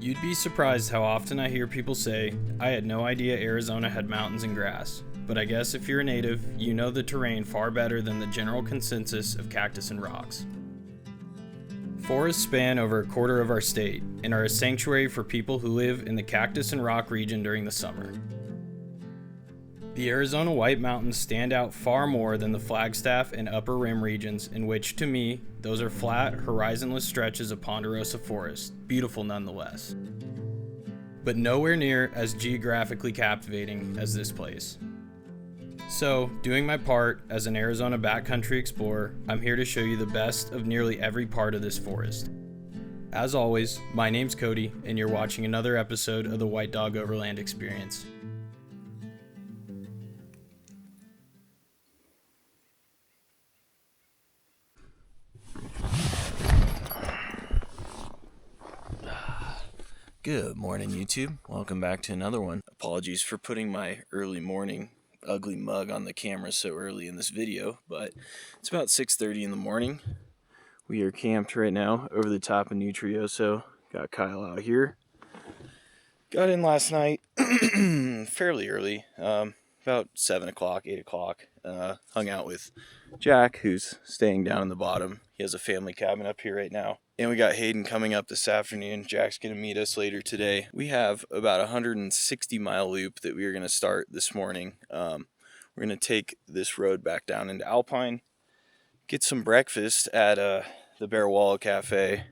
You'd be surprised how often I hear people say, I had no idea Arizona had mountains and grass. But I guess if you're a native, you know the terrain far better than the general consensus of cactus and rocks. Forests span over a quarter of our state and are a sanctuary for people who live in the cactus and rock region during the summer. The Arizona White Mountains stand out far more than the Flagstaff and Upper Rim regions, in which, to me, those are flat, horizonless stretches of ponderosa forest, beautiful nonetheless. But nowhere near as geographically captivating as this place. So, doing my part as an Arizona backcountry explorer, I'm here to show you the best of nearly every part of this forest. As always, my name's Cody, and you're watching another episode of the White Dog Overland Experience. Good morning, YouTube. Welcome back to another one. Apologies for putting my early morning ugly mug on the camera so early in this video, but it's about 6:30 in the morning. We are camped right now over the top of Nutrioso. Got Kyle out here. Got in last night fairly early, about 7 o'clock, 8 o'clock. Hung out with Jack, who's staying down in the bottom. He has a family cabin up here right now. And we got Hayden coming up this afternoon. Jack's going to meet us later today. We have about a 160-mile loop that we are going to start this morning. We're going to take this road back down into Alpine, get some breakfast at the Wallow Cafe,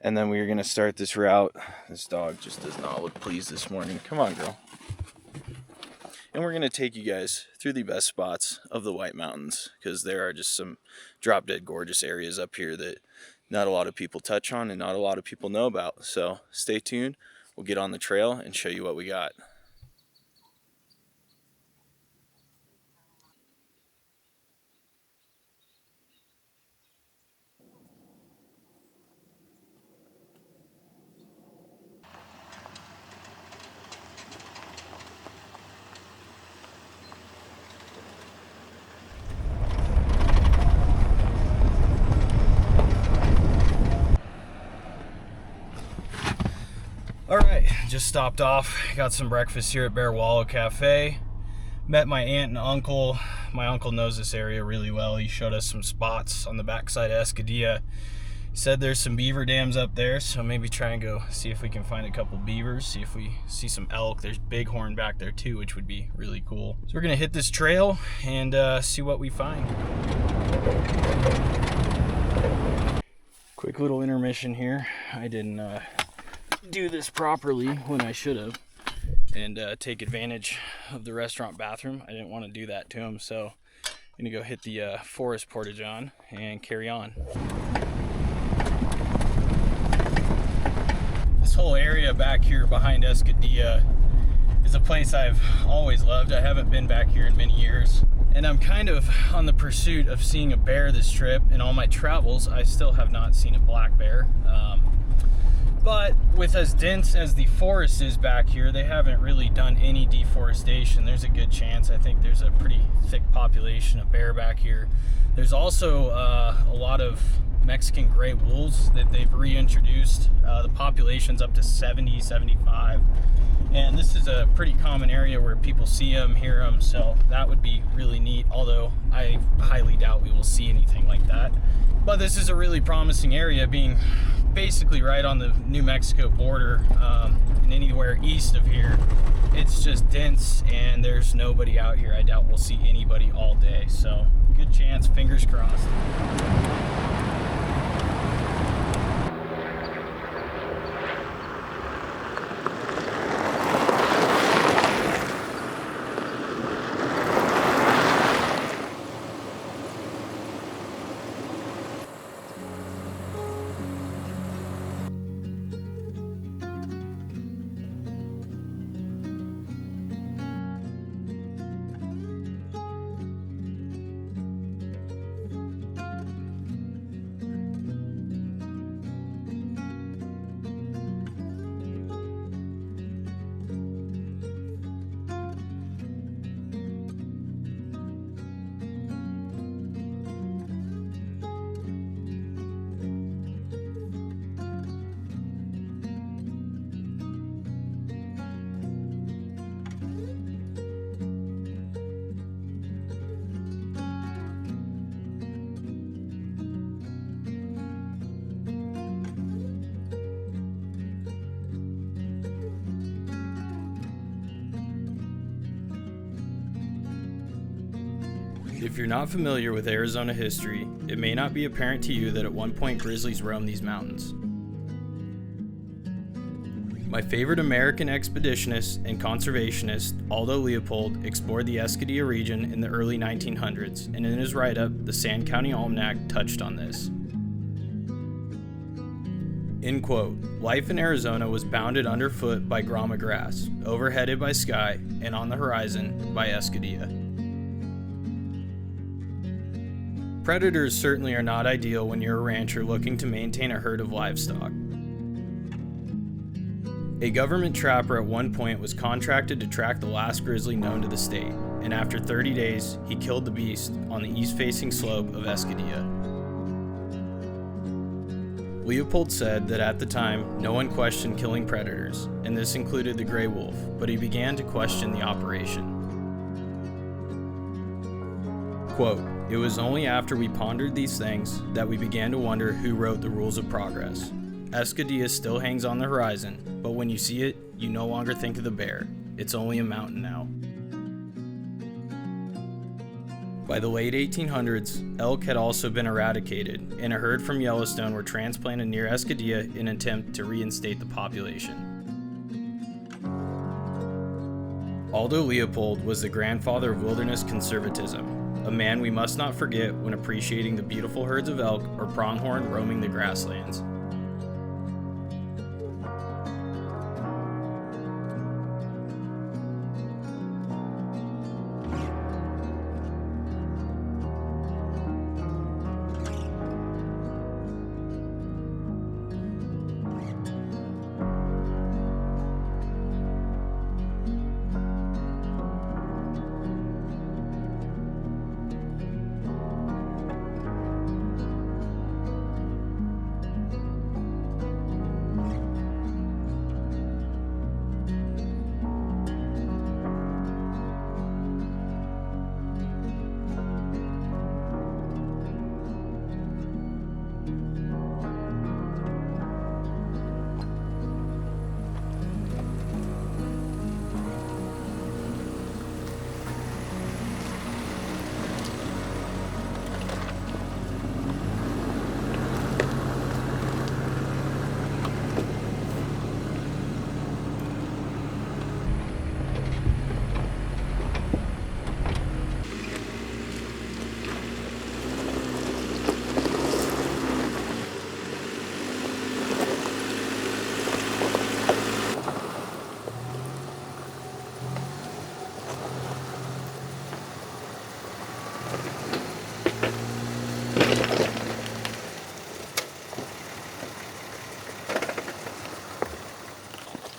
and then we are going to start this route. This dog just does not look pleased this morning. Come on, girl. And we're going to take you guys through the best spots of the White Mountains, because there are just some drop-dead gorgeous areas up here that not a lot of people touch on and not a lot of people know about. So stay tuned. We'll get on the trail and show you what we got. Alright, just stopped off, got some breakfast here at Wallow Cafe. Met my aunt and uncle. My uncle knows this area really well. He showed us some spots on the backside of Escudilla. He said there's some beaver dams up there, so maybe try and go see if we can find a couple beavers, see if we see some elk. There's bighorn back there too, which would be really cool. So we're gonna hit this trail and see what we find. Quick little intermission here. I didn't do this properly when I should have, and take advantage of the restaurant bathroom. I didn't want to do that to him, so I'm gonna go hit the forest portage on and carry on. This whole area back here behind Escudilla is a place I've always loved. I haven't been back here in many years, and I'm kind of on the pursuit of seeing a bear this trip. In all my travels, I still have not seen a black bear. But with as dense as the forest is back here, they haven't really done any deforestation. There's a good chance. I think there's a pretty thick population of bear back here. There's also a lot of Mexican gray wolves that they've reintroduced. The population's up to 70, 75. And this is a pretty common area where people see them, hear them, so that would be really neat, although I highly doubt we will see anything like that. But this is a really promising area, being basically right on the New Mexico border, and anywhere east of here, it's just dense and there's nobody out here. I doubt we'll see anybody all day, so good chance, fingers crossed. If you're not familiar with Arizona history, it may not be apparent to you that at one point grizzlies roamed these mountains. My favorite American expeditionist and conservationist, Aldo Leopold, explored the Escudilla region in the early 1900s, and in his write-up, the Sand County Almanac touched on this. In quote, life in Arizona was bounded underfoot by grama grass, overheaded by sky, and on the horizon by Escudilla. Predators certainly are not ideal when you're a rancher looking to maintain a herd of livestock. A government trapper at one point was contracted to track the last grizzly known to the state, and after 30 days, he killed the beast on the east-facing slope of Escudilla. Leopold said that at the time, no one questioned killing predators, and this included the gray wolf, but he began to question the operation. Quote, it was only after we pondered these things that we began to wonder who wrote the rules of progress. Escudilla still hangs on the horizon, but when you see it, you no longer think of the bear. It's only a mountain now. By the late 1800s, elk had also been eradicated, and a herd from Yellowstone were transplanted near Escudilla in an attempt to reinstate the population. Aldo Leopold was the grandfather of wilderness conservatism, a man we must not forget when appreciating the beautiful herds of elk or pronghorn roaming the grasslands.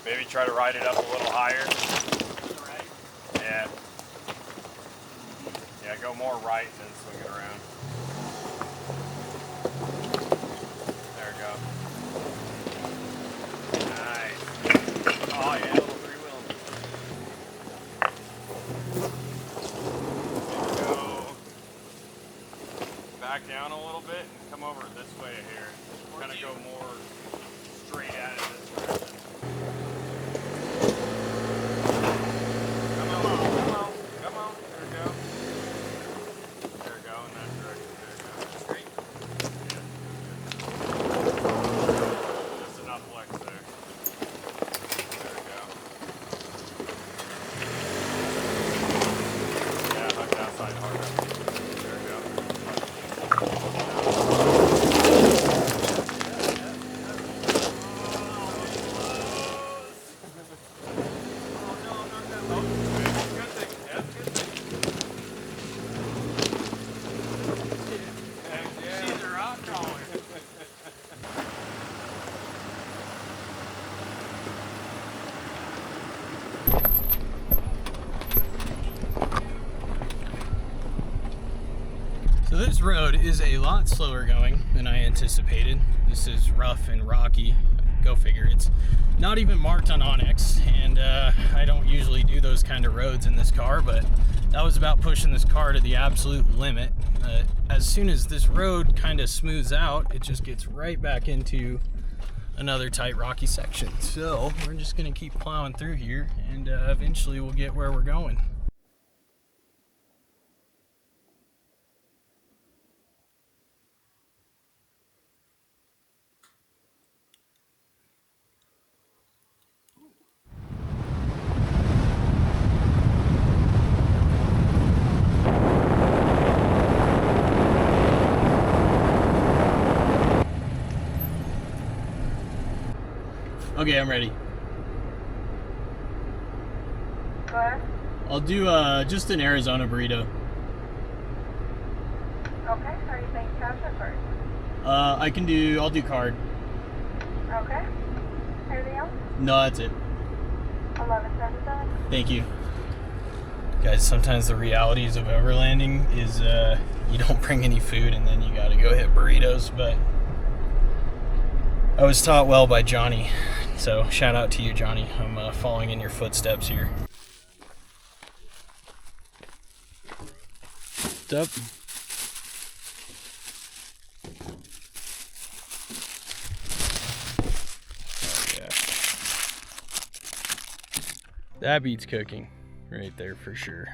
Maybe try to ride it up a little higher. Right? Yeah. Yeah, go more right and then swing it around. There we go. Nice. Oh yeah, a little three-wheel. Go back down a little bit and come over this way here. Kind of go more straight at it this direction. So this road is a lot slower going than I anticipated. This is rough and rocky. Go figure. It's not even marked on Onyx, and I don't usually do those kind of roads in this car, but that was about pushing this car to the absolute limit. As soon as this road kind of smooths out, it just gets right back into another tight rocky section. So we're just gonna keep plowing through here, and eventually we'll get where we're going. Okay, I'm ready. Go ahead. I'll do just an Arizona burrito. Okay, are you paying cash or card? I'll do card. Okay. Anything else? No, that's it. 1177. Thank you. Guys, sometimes the realities of overlanding is you don't bring any food and then you gotta go hit burritos, but I was taught well by Johnny, so shout out to you, Johnny. I'm following in your footsteps here. What's up? Oh, yeah. That beats cooking right there for sure.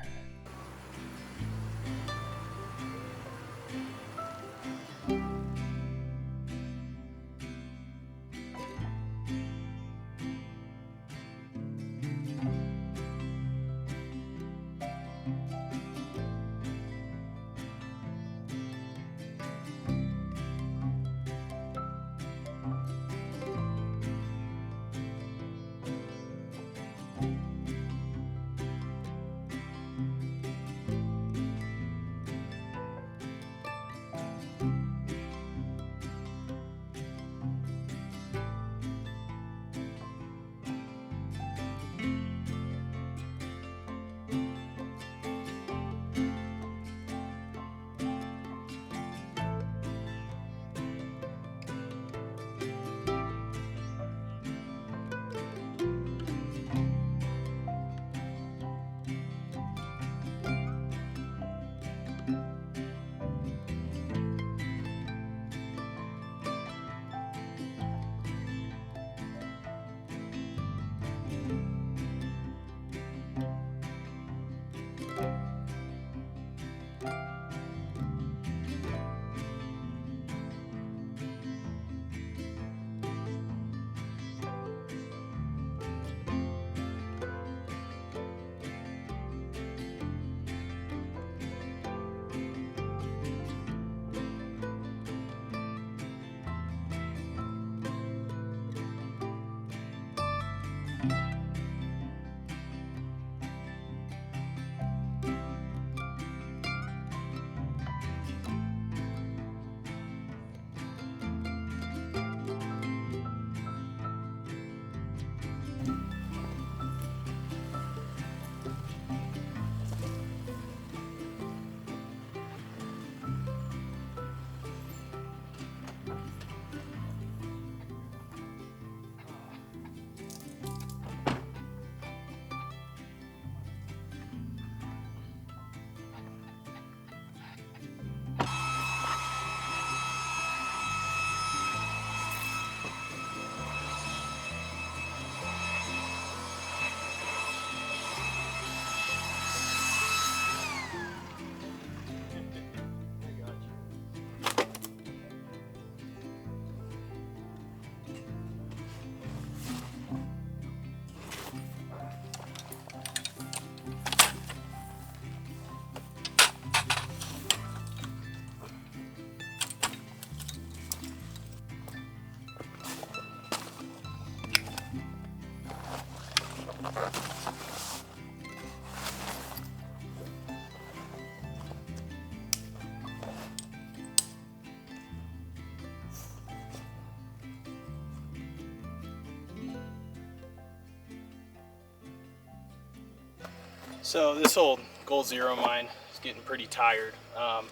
So this old Gold Zero mine is getting pretty tired. I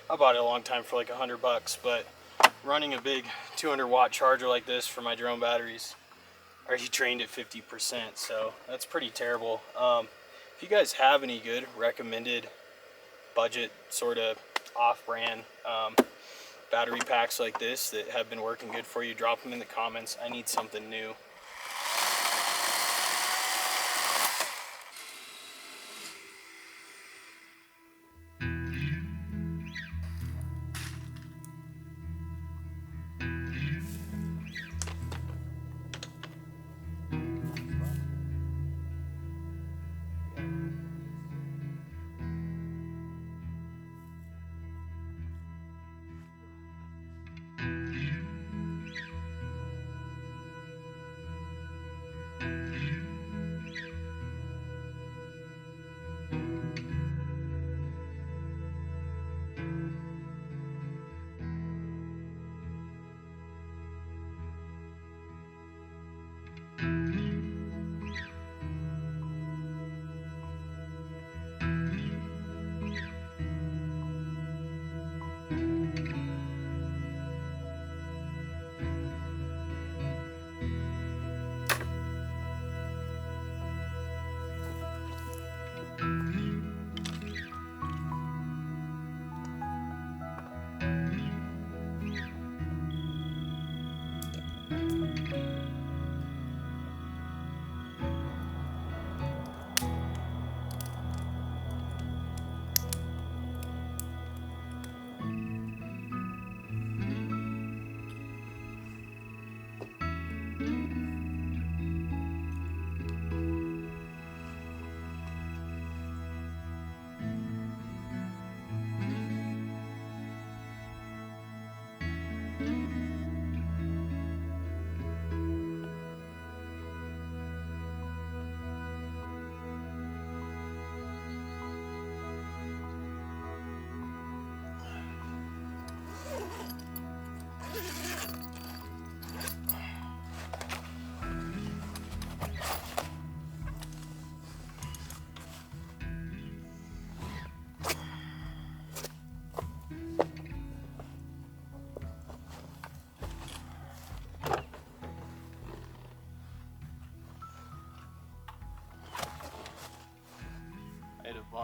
bought it a long time for like $100, but running a big 200 watt charger like this for my drone batteries already drained at 50%, so that's pretty terrible. If you guys have any good recommended budget sort of off-brand battery packs like this that have been working good for you, drop them in the comments. I need something new.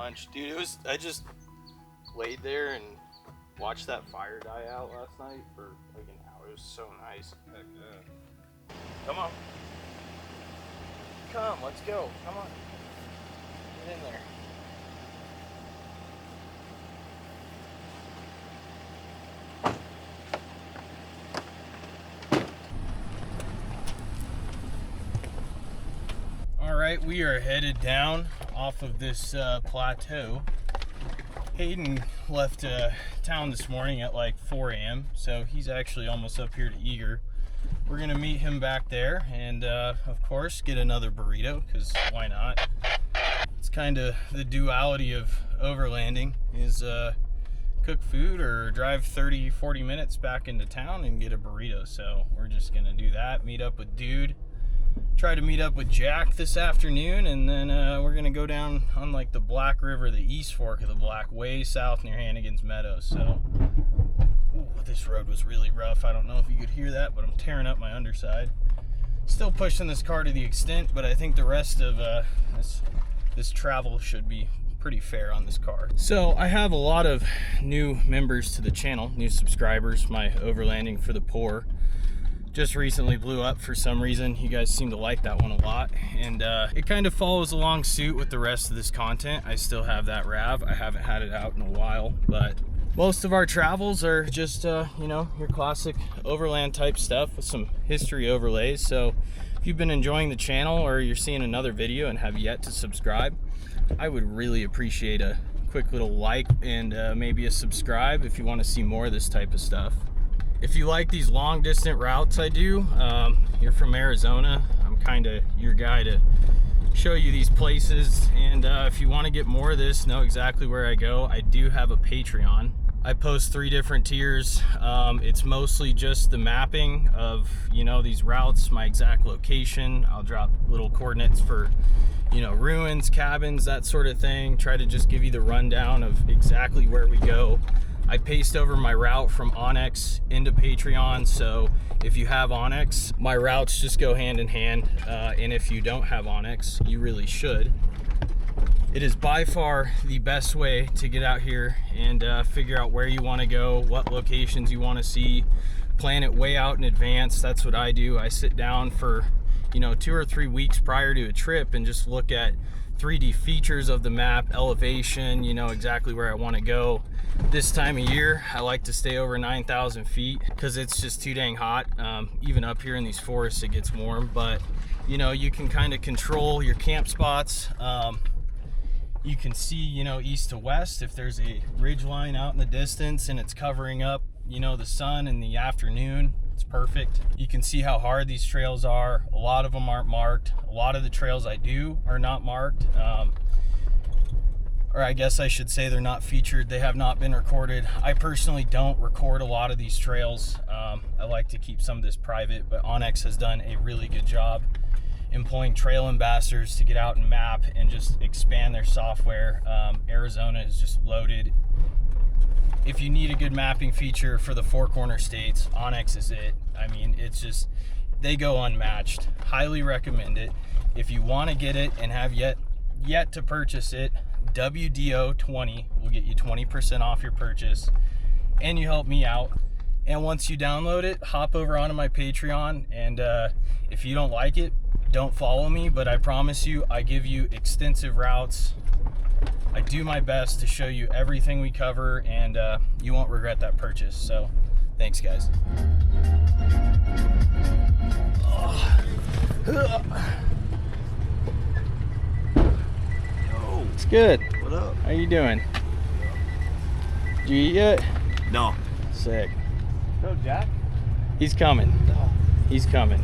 lunch. Dude, I just laid there and watched that fire die out last night for like an hour. It was so nice. Heck yeah. Come on. Come, let's go. Come on. Get in there. Alright, we are headed down off of this plateau. Hayden left town this morning at like 4 a.m. so he's actually almost up here to Eager. We're gonna meet him back there and of course get another burrito, because why not? It's kind of the duality of overlanding, is cook food or drive 30-40 minutes back into town and get a burrito. So we're just gonna do that, meet up with Dude, try to meet up with Jack this afternoon, and then we're gonna go down on like the Black River, the East Fork of the Black, way south near Hannigan's Meadows. So ooh, this road was really rough. I don't know if you could hear that, but I'm tearing up my underside. Still pushing this car to the extent, but I think the rest of this travel should be pretty fair on this car. So I have a lot of new members to the channel, new subscribers. My Overlanding for the Poor just recently blew up for some reason. You guys seem to like that one a lot, and it kind of follows along suit with the rest of this content. I still have that RAV. I haven't had it out in a while, but most of our travels are just you know, your classic overland type stuff with some history overlays. So if you've been enjoying the channel, or you're seeing another video and have yet to subscribe, I would really appreciate a quick little like and maybe a subscribe if you want to see more of this type of stuff. If you like these long distant routes I do, you're from Arizona, I'm kind of your guy to show you these places. And if you want to get more of this, know exactly where I go, I do have a Patreon. I post 3 different tiers. It's mostly just the mapping of, you know, these routes, my exact location. I'll drop little coordinates for, you know, ruins, cabins, that sort of thing. Try to just give you the rundown of exactly where we go. I paste over my route from Onyx into Patreon, so if you have Onyx, my routes just go hand in hand, and if you don't have Onyx, you really should. It is by far the best way to get out here and figure out where you want to go, what locations you want to see, plan it way out in advance. That's what I do. I sit down for, you know, 2 or 3 weeks prior to a trip and just look at 3D features of the map, elevation, you know exactly where I want to go. This time of year, I like to stay over 9,000 feet because it's just too dang hot. Even up here in these forests, it gets warm, but you know, you can kind of control your camp spots. You can see, you know, east to west if there's a ridge line out in the distance and it's covering up, you know, the sun in the afternoon. It's perfect. You can see how hard these trails are. A lot of them aren't marked. A lot of the trails I do are not marked. Or I guess I should say they're not featured. They have not been recorded. I personally don't record a lot of these trails. I like to keep some of this private, but Onyx has done a really good job employing trail ambassadors to get out and map and just expand their software. Arizona is just loaded. If you need a good mapping feature for the Four Corner States, Onyx is it. I mean, it's just, they go unmatched. Highly recommend it. If you want to get it and have yet to purchase it, WDO20 will get you 20% off your purchase, and you help me out. And once you download it, hop over onto my Patreon, and if you don't like it, don't follow me, but I promise you, I give you extensive routes. I do my best to show you everything we cover, and you won't regret that purchase. So thanks, guys. It's good. What up? How you doing? Did you eat yet? No. Sick. Go, Jack. He's coming. He's coming.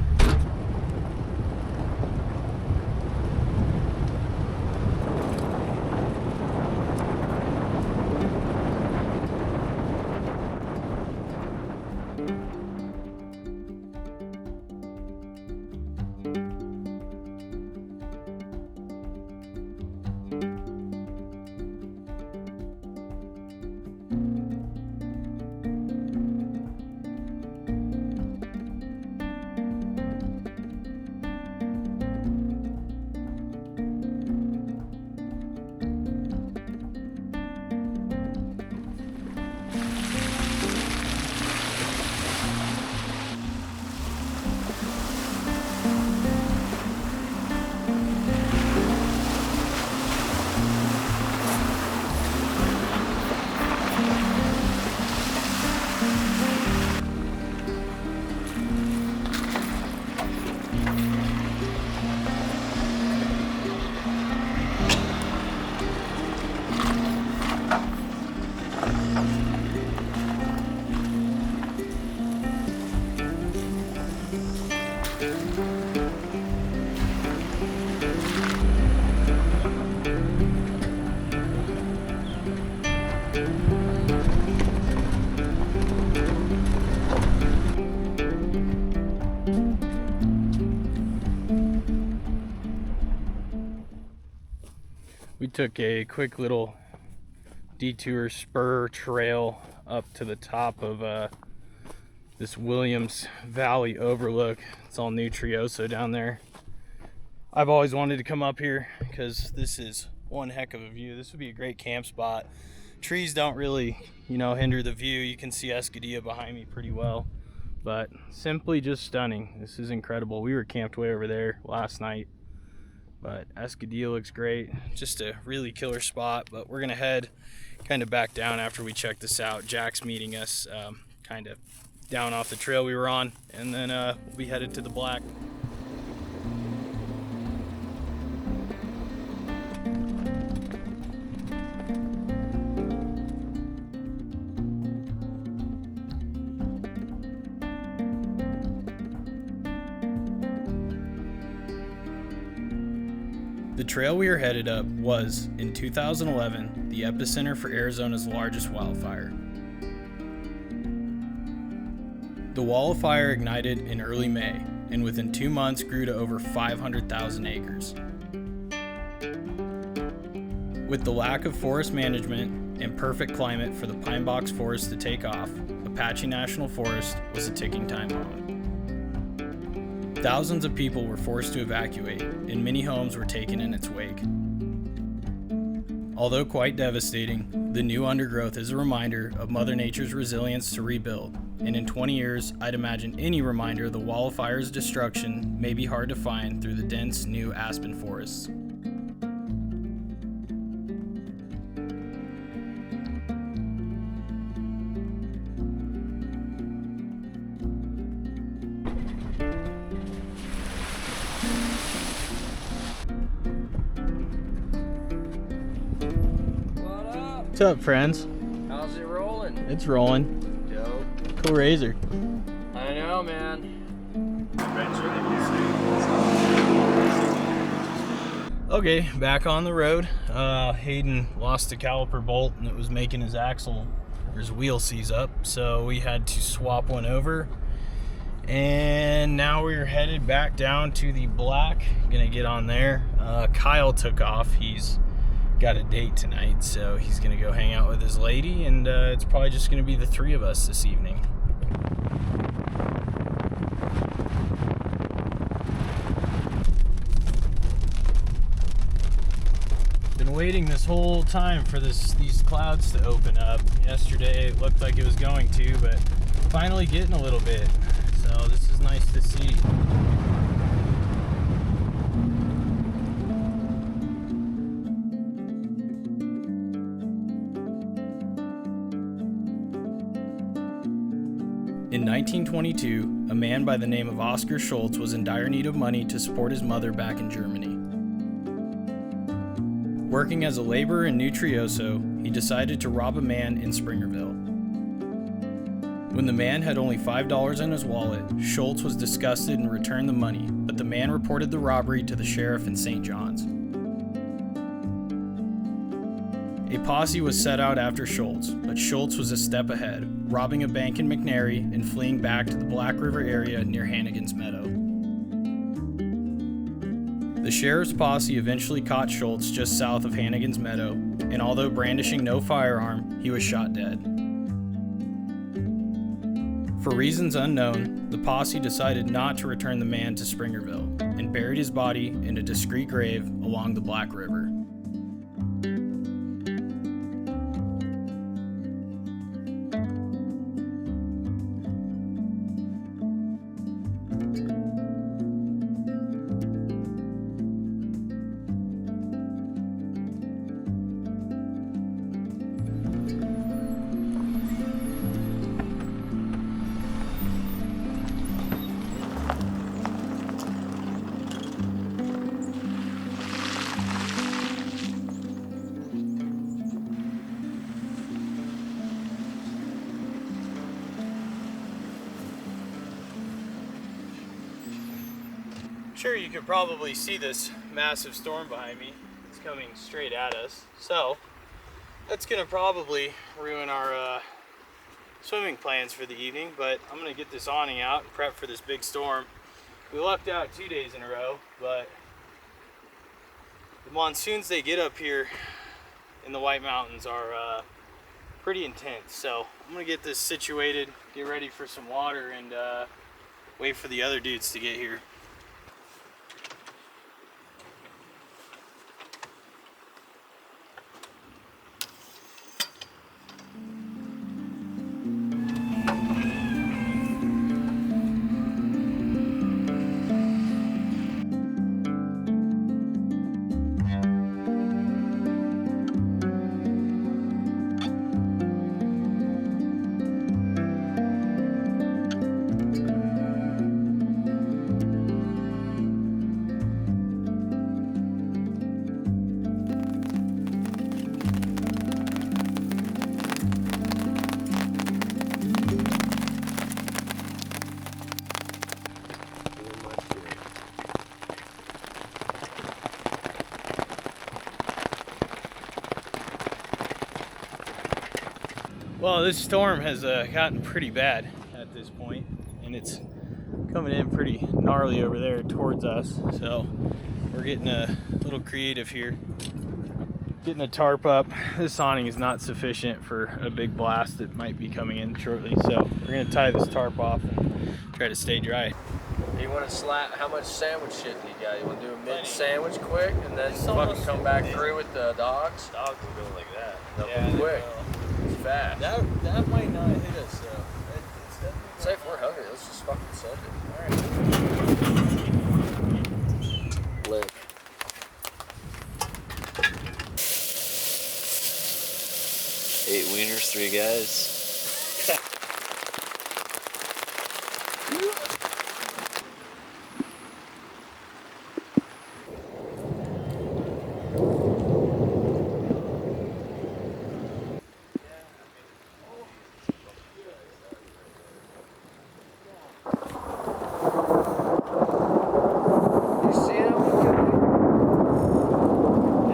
We took a quick little detour spur trail up to the top of this Williams Valley overlook. It's all Nutrioso down there. I've always wanted to come up here because this is one heck of a view. This would be a great camp spot. Trees don't really, hinder the view. You can see Escudilla behind me pretty well, but simply just stunning. This is incredible. We were camped way over there last night, but Escudilla looks great. Just a really killer spot, but we're gonna head kind of back down after we check this out. Jack's meeting us kind of down off the trail we were on, and then we'll be headed to the Black. The trail we are headed up was, in 2011, the epicenter for Arizona's largest wildfire. The Wallow Fire ignited in early May, and within 2 months grew to over 500,000 acres. With the lack of forest management and perfect climate for the pine box forest to take off, Apache National Forest was a ticking time bomb. Thousands of people were forced to evacuate, and many homes were taken in its wake. Although quite devastating, the new undergrowth is a reminder of Mother Nature's resilience to rebuild, and in 20 years, I'd imagine any reminder of the Wallow Fire's destruction may be hard to find through the dense new aspen forests. What's up, friends? How's it rolling? It's rolling. Dope. Cool razor. I know, man. Okay, back on the road. Hayden lost a caliper bolt and it was making his axle, or his wheel seize up, so we had to swap one over. And now we're headed back down to the Black. Gonna get on there. Kyle took off. He's got a date tonight, so he's gonna go hang out with his lady, and it's probably just gonna be the three of us this evening. Been waiting this whole time for these clouds to open up. Yesterday it looked like it was going to, but finally getting a little bit, so this is nice to see. In 1922, a man by the name of Oscar Schultz was in dire need of money to support his mother back in Germany. Working as a laborer in Nutrioso, he decided to rob a man in Springerville. When the man had only $5 in his wallet, Schultz was disgusted and returned the money, but the man reported the robbery to the sheriff in St. John's. A posse was set out after Schultz, but Schultz was a step ahead, robbing a bank in McNary and fleeing back to the Black River area near Hannigan's Meadow. The sheriff's posse eventually caught Schultz just south of Hannigan's Meadow, and although brandishing no firearm, he was shot dead. For reasons unknown, the posse decided not to return the man to Springerville and buried his body in a discreet grave along the Black River. Sure, you could probably see this massive storm behind me. It's coming straight at us. So that's gonna probably ruin our swimming plans for the evening, but I'm gonna get this awning out and prep for this big storm. We lucked out 2 days in a row, but The monsoons they get up here in the White Mountains are pretty intense. So I'm gonna get this situated, get ready for some water, and wait for the other dudes to get here. Well, this storm has gotten pretty bad at this point, and it's coming in pretty gnarly over there towards us. So we're getting a little creative here, getting a tarp up. This awning is not sufficient for a big blast that might be coming in shortly, so we're gonna tie this tarp off and try to stay dry. You want to slap? How much sandwich shit do you got? You want to do a mid sandwich quick and then fucking come back through with the dogs? Dogs will go like that. They'll go quick. It's fast. That might not hit us though. Say if we're hungry, let's just fucking send it. Alright. Lick. Eight wieners, 3 guys. You see that one coming?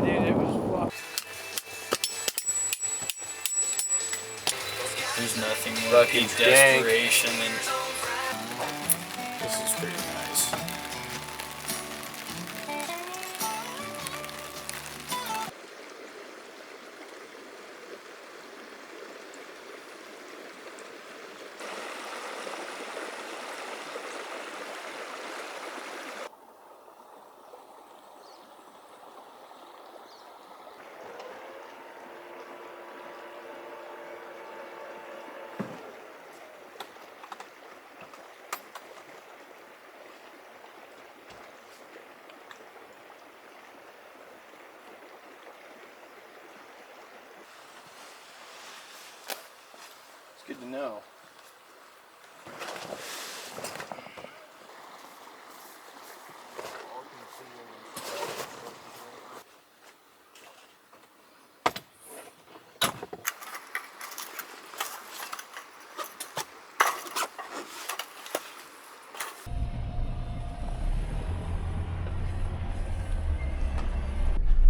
Dude, it was There's nothing more Fucking like desperation than this is pretty nice. Good to know.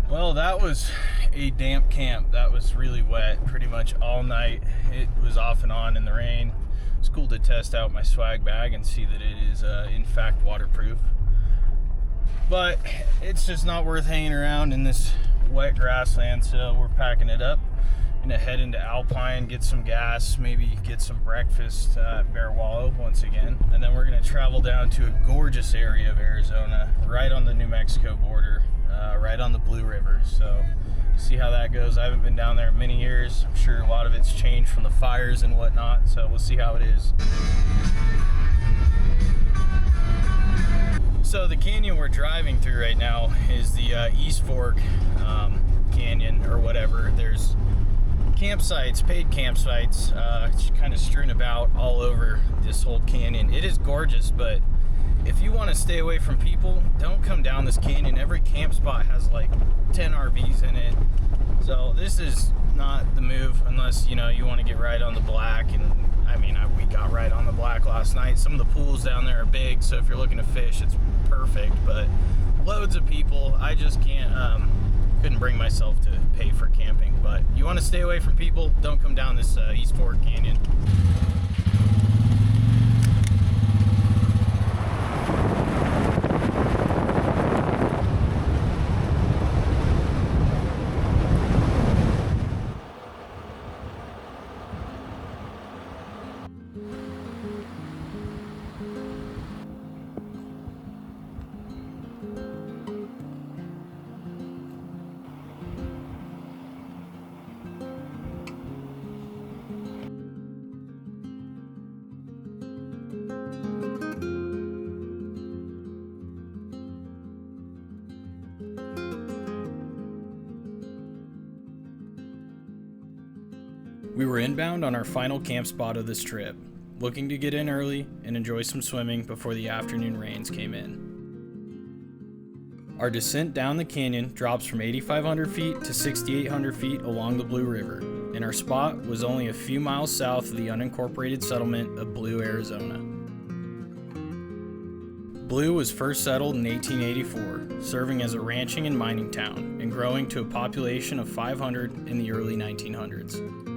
Well, that was a damp camp. That was really wet pretty much all night. It was off and on in the rain. It's cool to test out my swag bag and see that it is in fact waterproof. But it's just not worth hanging around in this wet grassland, so we're packing it up. Gonna head into Alpine, get some gas, maybe get some breakfast at Bear Wallow once again. And then we're gonna travel down to a gorgeous area of Arizona, right on the New Mexico border, right on the Blue River. So see how that goes. I haven't been down there in many years. I'm sure a lot of it's changed from the fires and whatnot, so we'll see how it is. So the canyon we're driving through right now is the East Fork Canyon or whatever. There's campsites, paid campsites, kind of strewn about all over this whole canyon. It is gorgeous, but if you want to stay away from people, don't come down this canyon. Every camp spot has like 10 RVs in it. So this is not the move unless, you know, you want to get right on the black. And I mean, we got right on the black last night. Some of the pools down there are big, so if you're looking to fish, it's perfect. But loads of people, I just can't, couldn't bring myself to pay for camping. But you want to stay away from people, don't come down this East Fork Canyon. We were inbound on our final camp spot of this trip, looking to get in early and enjoy some swimming before the afternoon rains came in. Our descent down the canyon drops from 8,500 feet to 6,800 feet along the Blue River, and our spot was only a few miles south of the unincorporated settlement of Blue, Arizona. Blue was first settled in 1884, serving as a ranching and mining town, and growing to a population of 500 in the early 1900s.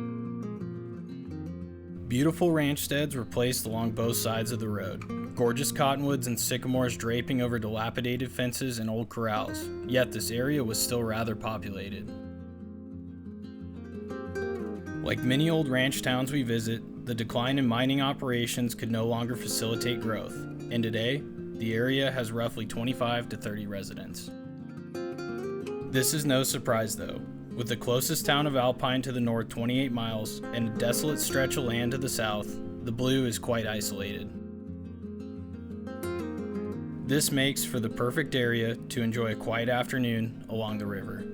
Beautiful ranch steads were placed along both sides of the road, gorgeous cottonwoods and sycamores draping over dilapidated fences and old corrals, yet this area was still rather populated. Like many old ranch towns we visit, the decline in mining operations could no longer facilitate growth, and today, the area has roughly 25 to 30 residents. This is no surprise though. With the closest town of Alpine to the north 28 miles and a desolate stretch of land to the south, the Blue is quite isolated. This makes for the perfect area to enjoy a quiet afternoon along the river.